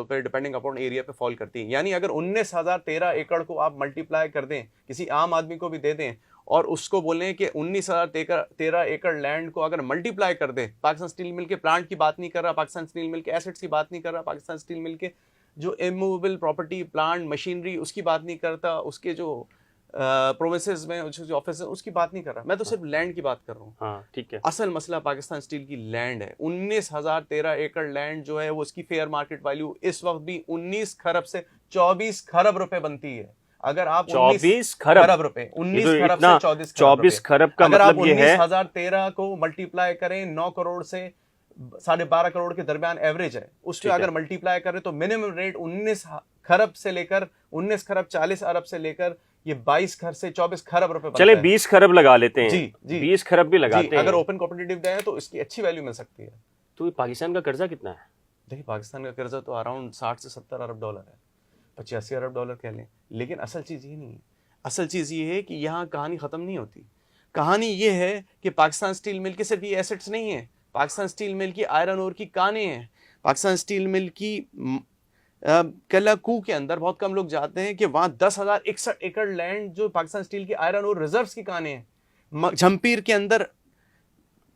रुपए depending upon area पे fall करती है। यानी अगर 19,013 एकड़ को आप मल्टीप्लाई कर दें, किसी आम आदमी को भी दे दें और उसको बोलें कि 19,013 एकड़ लैंड को अगर मल्टीप्लाई कर दे, पाकिस्तान स्टील मिल के प्लांट की बात नहीं कर रहा, पाकिस्तान स्टील मिल के एसेट्स की बात नहीं कर रहा, पाकिस्तान स्टील मिल के जो इमूवेबल प्रॉपर्टी प्लांट मशीनरी उसकी बात नहीं करता, उसके जो प्रोविंसेस में जो ऑफिस है उसकी बात नहीं कर रहा, मैं तो सिर्फ लैंड की बात कर रहा हूँ। हाँ ठीक है। असल मसला पाकिस्तान स्टील की लैंड है। 19,013 एकड़ लैंड जो है वो उसकी फेयर मार्केट वैल्यू इस वक्त भी 19 खरब से 24 खरब रुपए बनती है। अगर आप 24 खरब रुपए, 19 तो खरब से 24 खरब का अगर आप मतलब ये है 19,013 को मल्टीप्लाई करें 9 करोड़ से 12.5 करोड़ के दरमियान एवरेज है, उससे अगर मल्टीप्लाई करें तो मिनिमम रेट 19 खरब से लेकर 19 खरब 40 अरब से लेकर ये 22 खरब से 24 खरब रुपए। चले 20 खरब लगा लेते हैं। जी 20 खरब भी लगाते हैं। अगर ओपन कॉम्पिटिटिव जाए तो इसकी अच्छी वैल्यू मिल सकती है। तो पाकिस्तान का कर्जा कितना है? देखिए पाकिस्तान का कर्जा तो अराउंड 60 से 70 अरब डॉलर है, 85 अरब डॉलर कह लें। लेकिन असल चीज़ ये नहीं है, असल चीज़ ये है कि यहाँ कहानी ख़त्म नहीं होती। कहानी ये है कि पाकिस्तान स्टील मिल के सिर्फ ये एसेट्स नहीं है, पाकिस्तान स्टील मिल की आयरन ओर की कानें हैं। पाकिस्तान स्टील मिल की कलाकू के अंदर बहुत कम लोग जाते हैं कि वहाँ 10,061 एकड़ लैंड जो पाकिस्तान स्टील की आयरन और रिजर्व्स की कानें हैं। झम्पीर के अंदर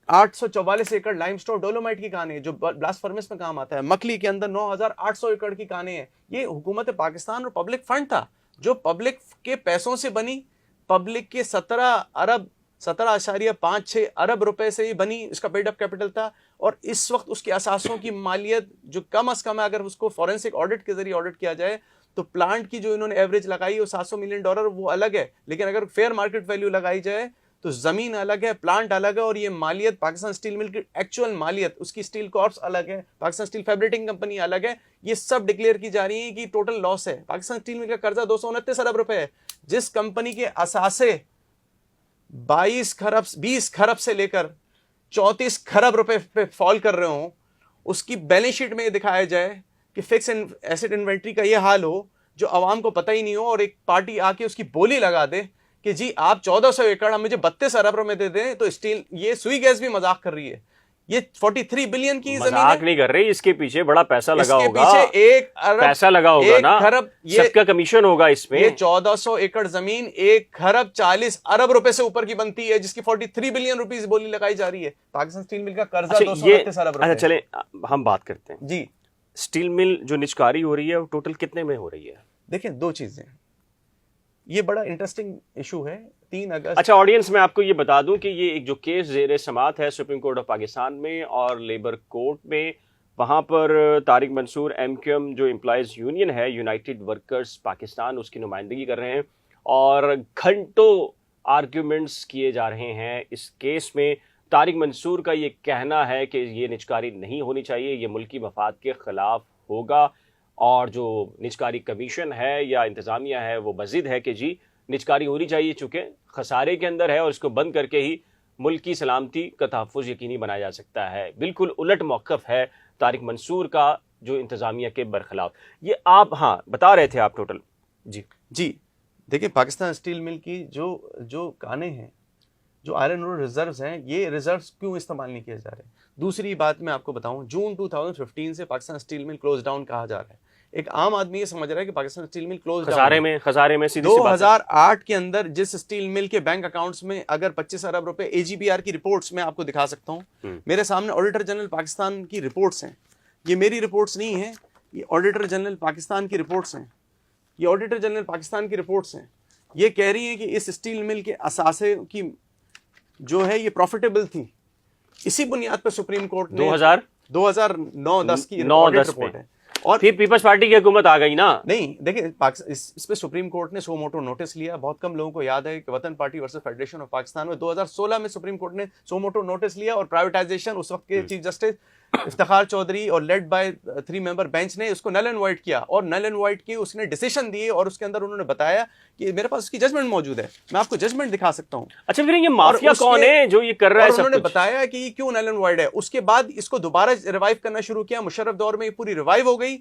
844 एकड़ लाइमस्टोन डोलोमाइट की कानें जो ब्लास्ट फर्नेस में काम आता है। मकली के अंदर 9,800 एकड़ की कानें हैं। ये हुकूमत पाकिस्तान और पब्लिक फंड था जो पब्लिक के पैसों से बनी, पब्लिक के 17.56 अरब रुपए से ही बनी, इसका पेड अप कैपिटल था। और इस वक्त उसके असासों की मालियत जो कम अज कम है, अगर उसको फॉरेंसिक ऑडिट के जरिए ऑडिट किया जाए तो प्लांट की जो इन्होंने एवरेज लगाई है 700 मिलियन डॉलर, वो अलग है। लेकिन अगर फेयर मार्केट वैल्यू लगाई जाए तो जमीन अलग है, प्लांट अलग है, और ये मालियत पाकिस्तान स्टील मिल की एक्चुअल मालियत, उसकी स्टील कॉर्प्स अलग है, पाकिस्तान स्टील फैब्रिकेटिंग कंपनी अलग है। ये सब डिक्लेयर की जा रही है कि टोटल लॉस है। पाकिस्तान स्टील मिल का कर्जा 229 अरब रुपए है। जिस कंपनी के असासे 20 खरब से लेकर 34 खरब रुपए पे फॉल कर रहे हो, उसकी बैलेंस शीट में दिखाया जाए कि फिक्स एसेट इन्वेंट्री का ये हाल हो जो आवाम को पता ही नहीं हो, और एक पार्टी आके उसकी बोली लगा दे कि जी आप 1400 एकड़ हम मुझे 32 अरब रुपए दे दें, तो स्टील ये सुई गैस भी मजाक कर रही है। ये 43 बिलियन की जमीन मजाक नहीं कर रही, इसके पीछे बड़ा पैसा लगा होगा, इसके पीछे 1 अरब पैसा लगा होगा ना, खरब सबका कमीशन होगा इसमें। ये 1400 एकड़ जमीन 1 खरब 40 अरब रुपए से ऊपर की बनती है, जिसकी 43 बिलियन रुपीस बोली लगाई जा रही है। पाकिस्तान स्टील मिल का कर्जा 229 अरब रुपए। अच्छा चले हम बात करते हैं जी, स्टील मिल जो निचकारी हो रही है वो टोटल कितने में हो रही है? देखिए दो चीजें, ये बड़ा इंटरेस्टिंग इशू है। 3 अगस्त। अच्छा ऑडियंस में आपको ये बता दूं कि ये एक जो केस ज़ेरे समात है सुप्रीम कोर्ट ऑफ पाकिस्तान में और लेबर कोर्ट में, वहाँ पर तारिक मंसूर MQM जो एम्प्लॉयज़ यूनियन है, यूनाइटेड वर्कर्स पाकिस्तान, उसकी नुमाइंदगी कर रहे हैं और घंटों आर्ग्यूमेंट्स किए जा रहे हैं इस केस में। तारिक मंसूर का ये कहना है कि ये निचकारी नहीं होनी चाहिए, ये मुल्की मफाद के ख़िलाफ़ होगा, और जो निचकारी कमीशन है या इंतज़ामिया है वो मज़ीद है कि जी निचकारी होनी चाहिए चूँकि खसारे के अंदर है और इसको बंद करके ही मुल्क की सलामती का तहफ़्फ़ुज़ यकीनी बनाया जा सकता है। बिल्कुल उलट मौक़िफ़ है तारिक मंसूर का जो इंतज़ामिया के बरखिलाफ़। ये आप हाँ बता रहे थे आप टोटल। जी देखिए पाकिस्तान स्टील मिल की जो कानें हैं, जो आयरन ओर रिजर्व्स हैं, ये रिजर्व्स क्यों इस्तेमाल नहीं किए जा रहे? दूसरी बात मैं आपको बताऊं, जून 2015 से Pakistan steel mill close down कहा जा रहा है। एक आम आदमी ये समझ रहा है कि Pakistan steel mill close down खसारे में सीधी 2008 के अंदर जिस स्टील मिल के बैंक अकाउंट्स में अगर 25 अरब रुपए, AGPR की रिपोर्ट्स में आपको दिखा सकता हूं, मेरे सामने ऑडिटर जनरल पाकिस्तान की रिपोर्ट्स हैं। ये मेरी रिपोर्ट्स नहीं है, ये ऑडिटर जनरल पाकिस्तान की रिपोर्ट्स हैं। ये ऑडिटर जनरल पाकिस्तान की रिपोर्ट्स हैं। ये कह रही है कि इस स्टील मिल के असासे की जो है ये प्रॉफिटेबल थी। इसी बुनियाद पर सुप्रीम कोर्ट ने 2009-10 की रिपोर्ट है, और फिर पीपल्स पार्टी की हुकूमत आ गई ना। नहीं देखिए इस पे सुप्रीम कोर्ट ने सो मोटो नोटिस लिया। बहुत कम लोगों को याद है कि वतन party versus federation of Pakistan में 2016 में सुप्रीम कोर्ट ने सो मोटो नोटिस लिया, और प्राइवेटाइजेशन उस वक्त के चीफ जस्टिस इफ्तिखार चौधरी और लेड बाय 3 मेंबर बेंच ने उसको नल एंड वाइट किया, और नल एंड वाइट की उसने डिसीजन दिए, और उसके अंदर उन्होंने बताया कि मेरे पास उसकी जजमेंट मौजूद है, मैं आपको जजमेंट दिखा सकता हूं। अच्छा फिर ये माफिया कौन है जो ये कर रहा है? उन्होंने बताया कि ये क्यों नल एंड वाइट है। उसके बाद इसको दोबारा रिवाइव करना शुरू किया, मुशर्रफ दौर में ये पूरी रिवाइव हो गई।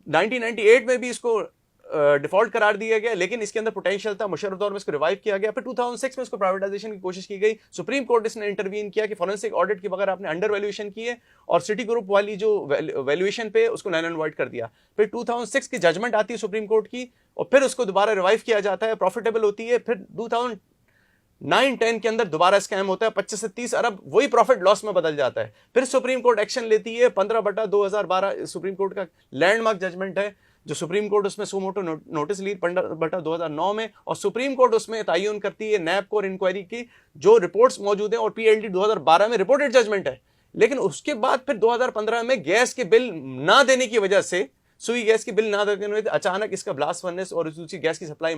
1998 में भी इसको डिफॉल्ट करार दिया गया, लेकिन इसके अंदर पोटेंशियल था, मुशर्रफ दौर में इसको रिवाइव किया गया। फिर 2006 में इसको प्राइवेटाइजेशन की कोशिश की गई, सुप्रीम कोर्ट इसने इंटरवीन किया कि फॉरेंसिक ऑडिट के बगैर आपने अंडर वैल्यूएशन की है, और सिटी ग्रुप वाली जो वैल्यूएशन पे उसको नल एंड वॉइड कर दिया। फिर 2006 की जजमेंट आती है सुप्रीम कोर्ट की, और फिर उसको दोबारा रिवाइव किया जाता है, प्रॉफिटेबल होती है। फिर 2009-10 के अंदर दोबारा स्कैम होता है, 25 से 30 अरब वही प्रॉफिट लॉस में बदल जाता है। फिर सुप्रीम कोर्ट एक्शन लेती है, 15/2012 सुप्रीम कोर्ट का लैंडमार्क जजमेंट है, जो सुप्रीम कोर्ट उसमें सुमोटो नोटिस ली 15/2009 में, और सुप्रीम कोर्ट उसमें तयन करती है नैब को और इंक्वायरी की जो रिपोर्ट्स मौजूद हैं, और पीएलडी 2012 में रिपोर्टेड जजमेंट है। लेकिन उसके बाद फिर 2015 में गैस के बिल ना देने की वजह से, सुई गैस की बिल ना देने की वजह से अचानक इसका ब्लास्ट फर्नेस और दूसरी गैस की सप्लाई